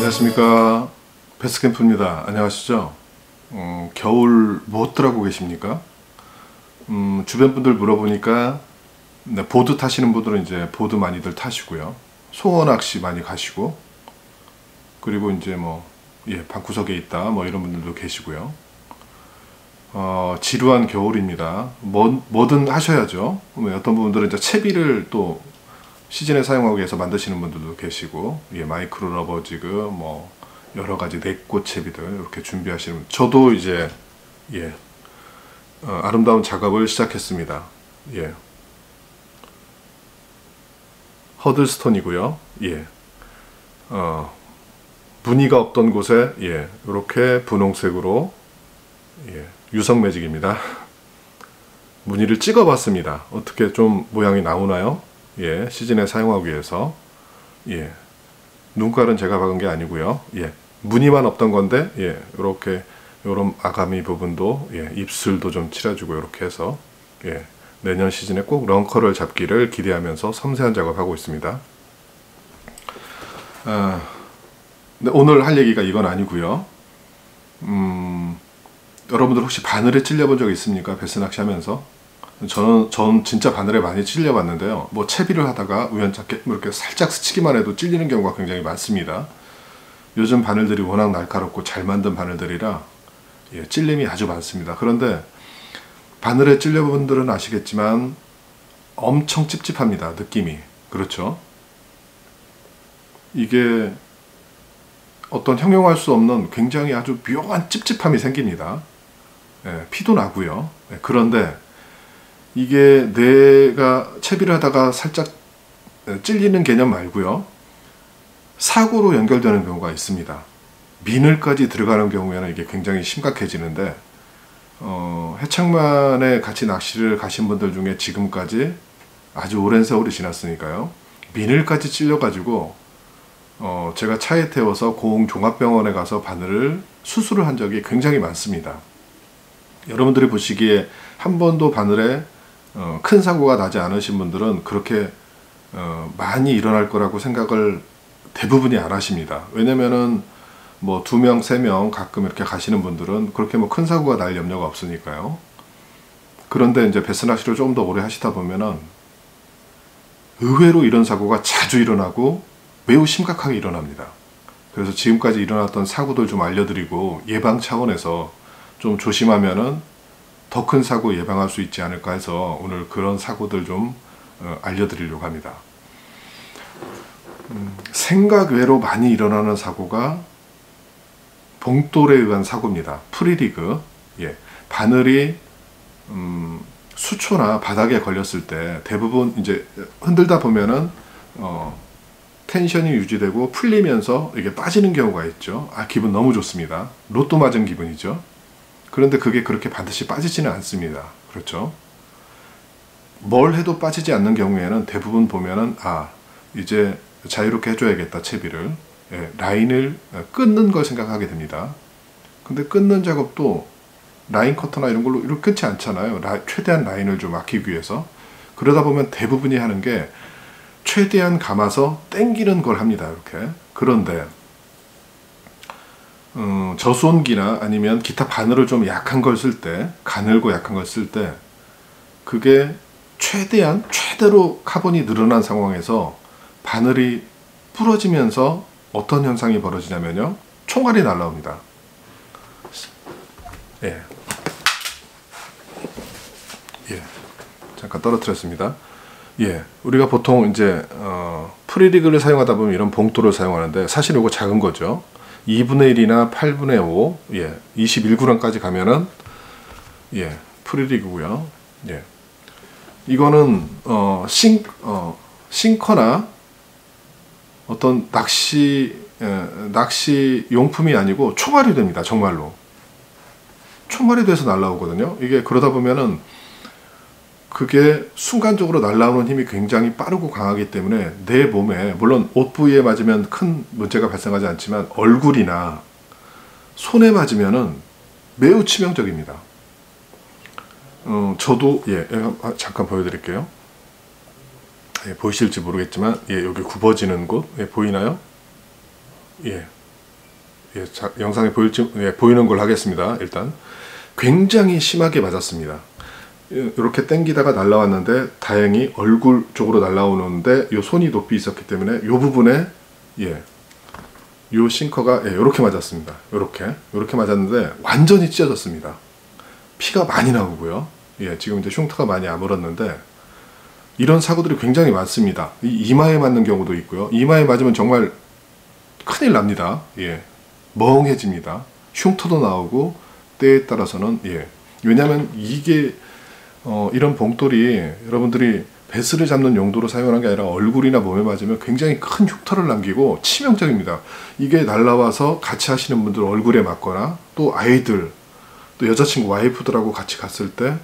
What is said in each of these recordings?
안녕하십니까, 베스캠프입니다. 안녕하시죠? 겨울 무엇들 하고 계십니까? 주변 분들 물어보니까 보드 타시는 분들은 이제 보드 많이들 타시고요, 송어 낚시 많이 가시고, 그리고 이제 방구석에 있다 이런 분들도 계시고요. 지루한 겨울입니다. 뭐든 하셔야죠. 어떤 분들은 이제 채비를 또 시즌에 사용하기 위해서 만드시는 분들도 계시고, 마이크로 러버 지그 여러 가지 넷꽃 채비들 이렇게 준비하시는, 저도 이제 아름다운 작업을 시작했습니다. 허들스톤이고요. 무늬가 없던 곳에 이렇게 분홍색으로 유성 매직입니다. 무늬를 찍어 봤습니다. 어떻게 좀 모양이 나오나요? 시즌에 사용하기 위해서. 눈깔은 제가 박은 게 아니고요. 무늬만 없던 건데, 이렇게 요런 아가미 부분도, 입술도 좀 칠해주고, 이렇게 해서, 내년 시즌에 꼭 런커를 잡기를 기대하면서 섬세한 작업하고 있습니다. 근데 오늘 할 얘기가 이건 아니고요. 여러분들 혹시 바늘에 찔려본 적 있습니까? 베스 낚시 하면서? 전 진짜 바늘에 많이 찔려봤는데요. 채비를 하다가 우연찮게 이렇게 살짝 스치기만 해도 찔리는 경우가 굉장히 많습니다. 요즘 바늘들이 워낙 날카롭고 잘 만든 바늘들이라 찔림이 아주 많습니다. 그런데 바늘에 찔려본 분들은 아시겠지만 엄청 찝찝합니다. 느낌이. 그렇죠? 이게 어떤 형용할 수 없는 굉장히 아주 묘한 찝찝함이 생깁니다. 피도 나고요. 그런데 이게 내가 채비를 하다가 살짝 찔리는 개념 말고요, 사고로 연결되는 경우가 있습니다. 비늘까지 들어가는 경우에는 이게 굉장히 심각해지는데, 해창만에 같이 낚시를 가신 분들 중에 지금까지 아주 오랜 세월이 지났으니까요, 비늘까지 찔려가지고 제가 차에 태워서 고흥종합병원에 가서 바늘을 수술을 한 적이 굉장히 많습니다. 여러분들이 보시기에 한 번도 바늘에 큰 사고가 나지 않으신 분들은 그렇게 많이 일어날 거라고 생각을 대부분이 안 하십니다. 왜냐면은 2명, 3명 가끔 이렇게 가시는 분들은 그렇게 큰 사고가 날 염려가 없으니까요. 그런데 이제 베스 낚시를 조금 더 오래 하시다 보면은 의외로 이런 사고가 자주 일어나고 매우 심각하게 일어납니다. 그래서 지금까지 일어났던 사고들 좀 알려드리고, 예방 차원에서 좀 조심하면은 더 큰 사고 예방할 수 있지 않을까 해서 오늘 그런 사고들 좀 알려드리려고 합니다. 생각 외로 많이 일어나는 사고가 봉돌에 의한 사고입니다. 프리리그. 바늘이 수초나 바닥에 걸렸을 때 대부분 이제 흔들다 보면은 텐션이 유지되고 풀리면서 이게 빠지는 경우가 있죠. 기분 너무 좋습니다. 로또 맞은 기분이죠. 그런데 그게 그렇게 반드시 빠지지는 않습니다. 그렇죠? 뭘 해도 빠지지 않는 경우에는 대부분 보면은 이제 자유롭게 해줘야겠다, 채비를. 라인을 끊는 걸 생각하게 됩니다. 근데 끊는 작업도 라인 커터나 이런 걸로 이렇게 끊지 않잖아요. 최대한 라인을 좀 아끼기 위해서. 그러다 보면 대부분이 하는 게 최대한 감아서 당기는 걸 합니다. 이렇게. 그런데 저수온기나 아니면 기타 바늘을 좀 약한 걸 쓸 때, 가늘고 약한 걸 쓸 때, 그게 최대로 카본이 늘어난 상황에서 바늘이 부러지면서 어떤 현상이 벌어지냐면요, 총알이 날라옵니다. 잠깐 떨어뜨렸습니다. 우리가 보통 이제 프리리그를 사용하다 보면 이런 봉돌을 사용하는데, 사실 이거 작은 거죠. 2분의 1이나 8분의 5, 21g까지 가면은 프리리그고요. 이거는 싱커나 어떤 낚시 용품이 아니고 총알이 됩니다. 정말로 총알이 돼서 날라오거든요. 이게 그러다 보면은 그게 순간적으로 날라오는 힘이 굉장히 빠르고 강하기 때문에 내 몸에, 물론 옷 부위에 맞으면 큰 문제가 발생하지 않지만 얼굴이나 손에 맞으면은 매우 치명적입니다. 저도 잠깐 보여드릴게요. 보이실지 모르겠지만 여기 굽어지는 곳 보이나요? 예, 영상에 보이는 걸 하겠습니다. 일단 굉장히 심하게 맞았습니다. 이렇게 당기다가 날라왔는데 다행히 얼굴 쪽으로 날라오는데 요 손이 높이 있었기 때문에 요 부분에 요 싱커가 이렇게 맞았습니다. 이렇게 맞았는데 완전히 찢어졌습니다. 피가 많이 나오고요. 지금 이제 흉터가 많이 아물었는데 이런 사고들이 굉장히 많습니다. 이마에 맞는 경우도 있고요. 이마에 맞으면 정말 큰일 납니다. 멍해집니다. 흉터도 나오고 때에 따라서는 왜냐하면 이게 이런 봉돌이 여러분들이 베스를 잡는 용도로 사용하는 게 아니라 얼굴이나 몸에 맞으면 굉장히 큰 흉터를 남기고 치명적입니다. 이게 날라와서 같이 하시는 분들 얼굴에 맞거나 또 아이들 또 여자친구 와이프들하고 같이 갔을 때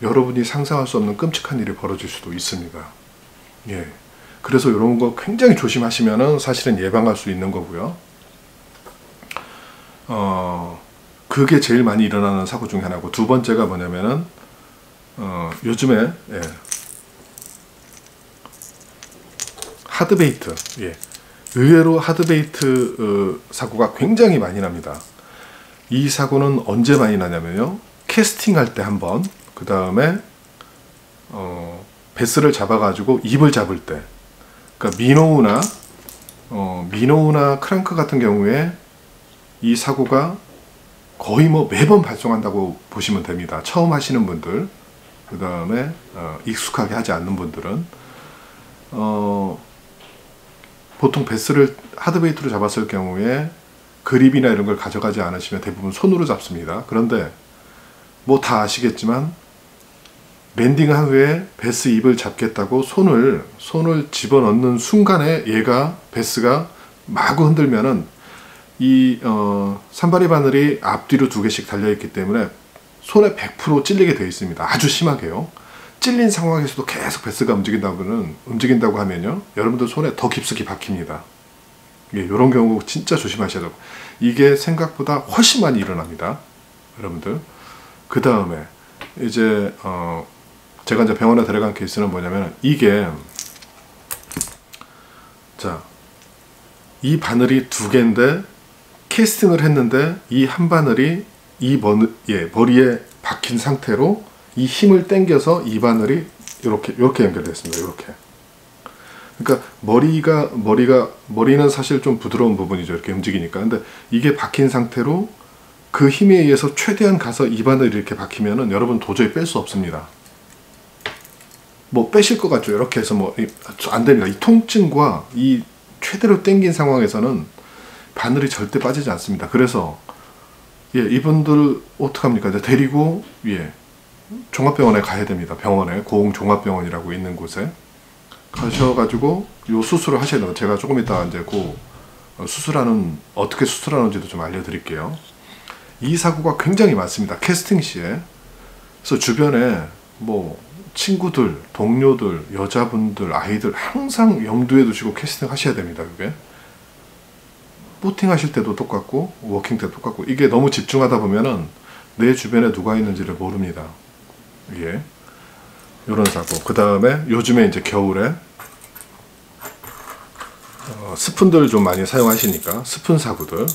여러분이 상상할 수 없는 끔찍한 일이 벌어질 수도 있습니다. 그래서 이런 거 굉장히 조심하시면은 사실은 예방할 수 있는 거고요. 그게 제일 많이 일어나는 사고 중에 하나고, 두 번째가 뭐냐면은 요즘에 하드베이트, 의외로 하드베이트 사고가 굉장히 많이 납니다. 이 사고는 언제 많이 나냐면요, 캐스팅할 때 한 번, 그 다음에 베스를 잡아가지고 입을 잡을 때, 그러니까 미노우나 크랑크 같은 경우에 이 사고가 거의 뭐 매번 발생한다고 보시면 됩니다. 처음 하시는 분들, 그 다음에 익숙하게 하지 않는 분들은 보통 베스를 하드베이트로 잡았을 경우에 그립이나 이런 걸 가져가지 않으시면 대부분 손으로 잡습니다. 그런데 뭐 다 아시겠지만 랜딩한 후에 베스 입을 잡겠다고 손을 집어넣는 순간에 베스가 마구 흔들면은 이 산발이 바늘이 앞뒤로 2개씩 달려있기 때문에 손에 100% 찔리게 되어 있습니다. 아주 심하게요. 찔린 상황에서도 계속 베스가 움직인다고 하면요, 여러분들 손에 더 깊숙이 박힙니다. 이런 경우 진짜 조심하셔야 되고, 이게 생각보다 훨씬 많이 일어납니다, 여러분들. 그 다음에 이제 제가 이제 병원에 데려간 케이스는 뭐냐면, 이게 이 바늘이 2개인데 캐스팅을 했는데 이 한 바늘이 이 머리에 박힌 상태로 이 힘을 당겨서 이 바늘이 이렇게 연결됐습니다. 이렇게. 그러니까 머리는 사실 좀 부드러운 부분이죠. 이렇게 움직이니까. 근데 이게 박힌 상태로 그 힘에 의해서 최대한 가서 이 바늘이 이렇게 박히면은 여러분 도저히 뺄 수 없습니다. 뭐 빼실 것 같죠? 이렇게 해서 뭐 안 됩니다. 이 통증과 이 최대로 당긴 상황에서는 바늘이 절대 빠지지 않습니다. 그래서 이분들 어떡합니까? 이제 데리고 종합병원에 가야 됩니다. 병원에, 고흥종합병원이라고 있는 곳에 가셔가지고 요 수술을 하셔야 돼요. 제가 조금 이따 이제 어떻게 수술하는지도 좀 알려드릴게요. 이 사고가 굉장히 많습니다. 캐스팅 시에. 그래서 주변에 뭐 친구들, 동료들, 여자분들, 아이들 항상 염두에 두시고 캐스팅 하셔야 됩니다. 그게 보팅 하실 때도 똑같고 워킹 때도 똑같고, 이게 너무 집중하다 보면은 내 주변에 누가 있는지를 모릅니다. 이런 사고. 그 다음에 요즘에 이제 겨울에 스푼들 좀 많이 사용하시니까 스푼 사고들.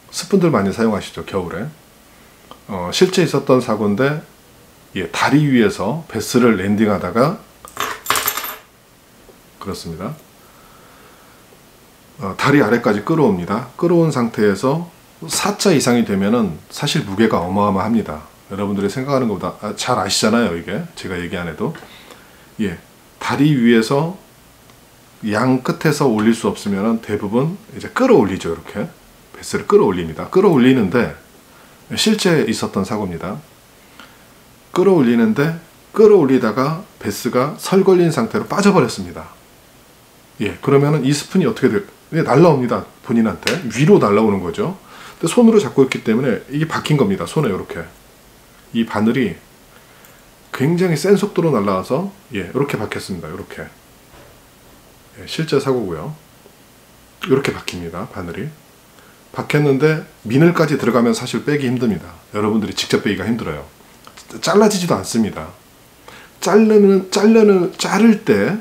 스푼들 많이 사용하시죠, 겨울에. 실제 있었던 사고인데 다리 위에서 베스를 랜딩하다가 그렇습니다. 다리 아래까지 끌어옵니다. 끌어온 상태에서 4자 이상이 되면은 사실 무게가 어마어마합니다. 여러분들이 생각하는 것보다 잘 아시잖아요. 이게 제가 얘기 안 해도 다리 위에서 양 끝에서 올릴 수 없으면은 대부분 이제 끌어올리죠. 이렇게 베스를 끌어올립니다. 끌어올리는데 실제 있었던 사고입니다. 끌어올리다가 베스가 설걸린 상태로 빠져버렸습니다. 그러면은 이 스푼이 어떻게 돼요? 날라옵니다. 본인한테 위로 날라오는 거죠. 근데 손으로 잡고 있기 때문에 이게 박힌 겁니다. 손에 이렇게 이 바늘이 굉장히 센 속도로 날라와서 이렇게 박혔습니다. 이렇게 실제 사고고요. 이렇게 박힙니다. 바늘이 박혔는데 미늘까지 들어가면 사실 빼기 힘듭니다. 여러분들이 직접 빼기가 힘들어요. 잘라지지도 않습니다. 자를 때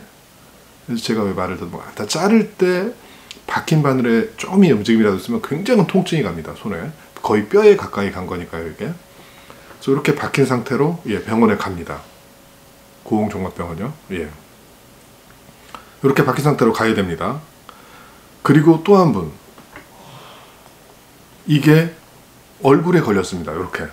그래서 제가 왜 말을 듣고 자를 때 박힌 바늘에 조금의 움직임이라도 있으면 굉장한 통증이 갑니다. 손에 거의 뼈에 가까이 간 거니까요 이게. 그래서 이렇게 박힌 상태로 병원에 갑니다. 고흥종합병원요. 이렇게 박힌 상태로 가야 됩니다. 그리고 또 한 분, 이게 얼굴에 걸렸습니다. 이렇게.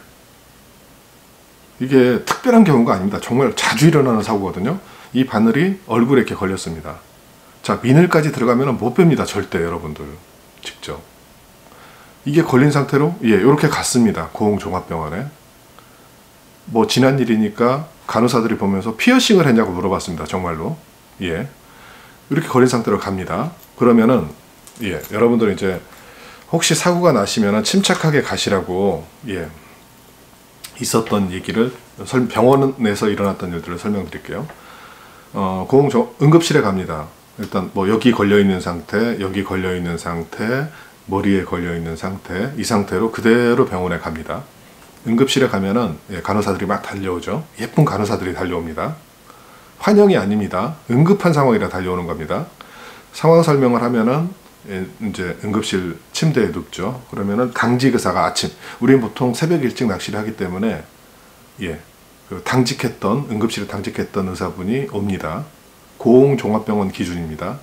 이게 특별한 경우가 아닙니다. 정말 자주 일어나는 사고거든요. 이 바늘이 얼굴에 이렇게 걸렸습니다. 자, 비늘까지 들어가면 못 뺍니다. 절대 여러분들. 직접. 이게 걸린 상태로 이렇게 갔습니다. 고흥종합병원에. 뭐 지난 일이니까 간호사들이 보면서 피어싱을 했냐고 물어봤습니다. 정말로. 이렇게 걸린 상태로 갑니다. 그러면은 여러분들 이제 혹시 사고가 나시면 침착하게 가시라고 있었던 얘기를 병원에서 일어났던 일들을 설명드릴게요. 응급실에 갑니다. 일단 뭐 여기 걸려 있는 상태, 여기 걸려 있는 상태, 머리에 걸려 있는 상태, 이 상태로 그대로 병원에 갑니다. 응급실에 가면은 간호사들이 막 달려오죠. 예쁜 간호사들이 달려옵니다. 환영이 아닙니다. 응급한 상황이라 달려오는 겁니다. 상황 설명을 하면은 이제 응급실 침대에 눕죠. 그러면은 당직 의사가 아침, 우리는 보통 새벽 일찍 낚시를 하기 때문에 그 당직했던, 응급실에 당직했던 의사분이 옵니다. 고흥종합병원 기준입니다.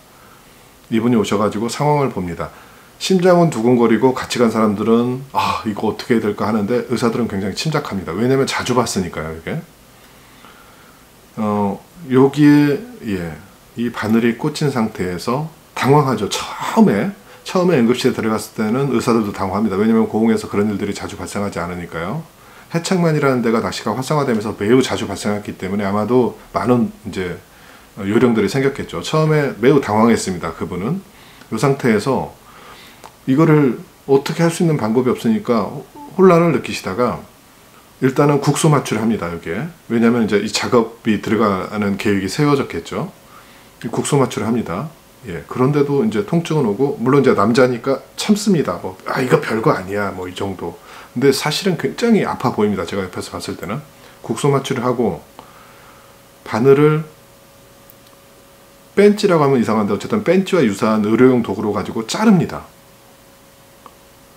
이분이 오셔가지고 상황을 봅니다. 심장은 두근거리고 같이 간 사람들은 이거 어떻게 해야 될까 하는데 의사들은 굉장히 침착합니다. 왜냐면 자주 봤으니까요. 이게 여기에 이 바늘이 꽂힌 상태에서 당황하죠. 처음에 응급실에 들어갔을 때는 의사들도 당황합니다. 왜냐면 고흥에서 그런 일들이 자주 발생하지 않으니까요. 해창만이라는 데가 낚시가 활성화되면서 매우 자주 발생했기 때문에 아마도 많은 이제 요령들이 생겼겠죠. 처음에 매우 당황했습니다. 그분은 이 상태에서 이거를 어떻게 할 수 있는 방법이 없으니까 혼란을 느끼시다가 일단은 국소 마취를 합니다. 여기에. 왜냐하면 이제 이 작업이 들어가는 계획이 세워졌겠죠. 국소 마취를 합니다. 그런데도 이제 통증은 오고, 물론 이제 남자니까 참습니다. 이거 별거 아니야. 이 정도. 근데 사실은 굉장히 아파 보입니다. 제가 옆에서 봤을 때는. 국소 마취를 하고, 바늘을 벤치라고 하면 이상한데, 어쨌든 벤치와 유사한 의료용 도구로 가지고 자릅니다.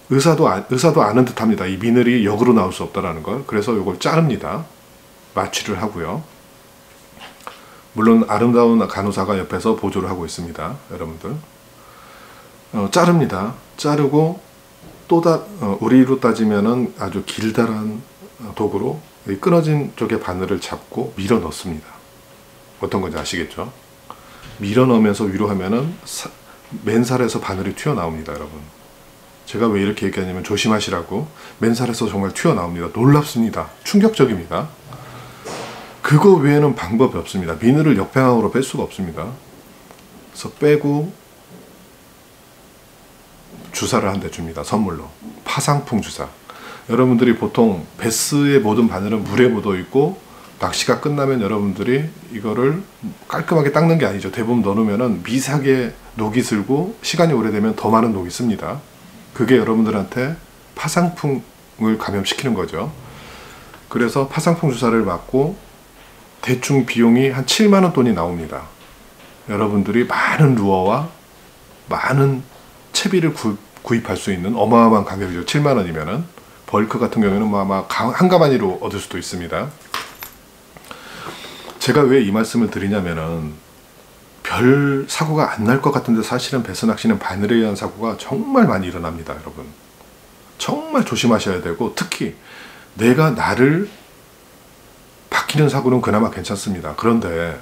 의사도 아는 듯 합니다. 이 비늘이 역으로 나올 수 없다라는 걸. 그래서 이걸 자릅니다. 마취를 하고요. 물론 아름다운 간호사가 옆에서 보조를 하고 있습니다. 여러분들. 자릅니다. 자르고 우리로 따지면은 아주 길다란 도구로 이 끊어진 쪽의 바늘을 잡고 밀어 넣습니다. 어떤 건지 아시겠죠? 밀어 넣으면서 위로 하면은 맨살에서 바늘이 튀어나옵니다. 여러분. 제가 왜 이렇게 얘기하냐면 조심하시라고. 맨살에서 정말 튀어나옵니다. 놀랍습니다. 충격적입니다. 그거 외에는 방법이 없습니다. 비늘을 역방향으로 뺄 수가 없습니다. 그래서 빼고 주사를 한 대 줍니다. 선물로. 파상풍 주사. 여러분들이 보통 베스의 모든 바늘은 물에 묻어 있고 낚시가 끝나면 여러분들이 이거를 깔끔하게 닦는 게 아니죠. 대부분 넣으면은 미세하게 녹이 슬고 시간이 오래되면 더 많은 녹이 씁니다. 그게 여러분들한테 파상풍을 감염시키는 거죠. 그래서 파상풍 주사를 맞고 대충 비용이 한 7만원 돈이 나옵니다. 여러분들이 많은 루어와 많은 채비를 구입할 수 있는 어마어마한 가격이죠. 7만원이면은. 벌크 같은 경우에는 아마 한 가마니로 얻을 수도 있습니다. 제가 왜 이 말씀을 드리냐면은 별 사고가 안 날 것 같은데 사실은 배스 낚시는 바늘에 의한 사고가 정말 많이 일어납니다. 여러분. 정말 조심하셔야 되고, 특히 내가 나를 박히는 사고는 그나마 괜찮습니다. 그런데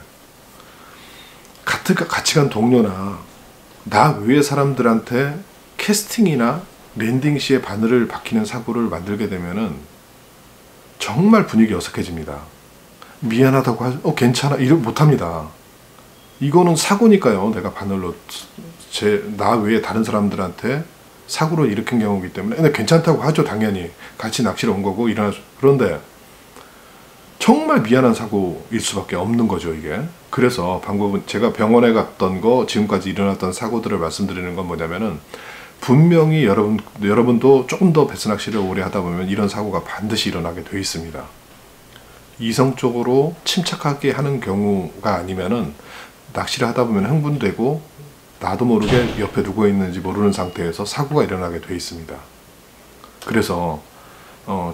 같이 간 동료나 나 외의 사람들한테 캐스팅이나 랜딩 시에 바늘을 박히는 사고를 만들게 되면은 정말 분위기 어색해집니다. 미안하다고 괜찮아 이러 못합니다. 이거는 사고니까요. 내가 바늘로 나 외에 다른 사람들한테 사고를 일으킨 경우이기 때문에. 근데 괜찮다고 하죠. 당연히 같이 낚시를 온 거고 그런데 정말 미안한 사고일 수밖에 없는 거죠. 이게. 그래서 방법은, 제가 병원에 갔던 거, 지금까지 일어났던 사고들을 말씀드리는 건 뭐냐면은, 분명히 여러분도 조금 더 배스 낚시를 오래 하다 보면 이런 사고가 반드시 일어나게 돼 있습니다. 이성적으로 침착하게 하는 경우가 아니면은 낚시를 하다 보면 흥분되고 나도 모르게 옆에 누구 있는지 모르는 상태에서 사고가 일어나게 돼 있습니다. 그래서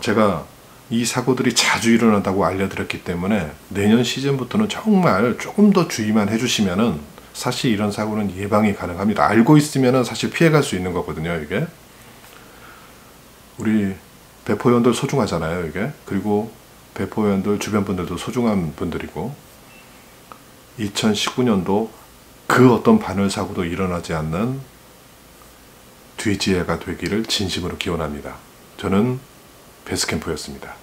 제가 이 사고들이 자주 일어난다고 알려드렸기 때문에 내년 시즌부터는 정말 조금 더 주의만 해주시면은 사실 이런 사고는 예방이 가능합니다. 알고 있으면은 사실 피해갈 수 있는 거거든요, 이게. 우리 배포원들 소중하잖아요, 이게. 그리고 배포원들 주변 분들도 소중한 분들이고, 2019년도 그 어떤 바늘 사고도 일어나지 않는 뒤지혜가 되기를 진심으로 기원합니다. 저는 베스캠프였습니다.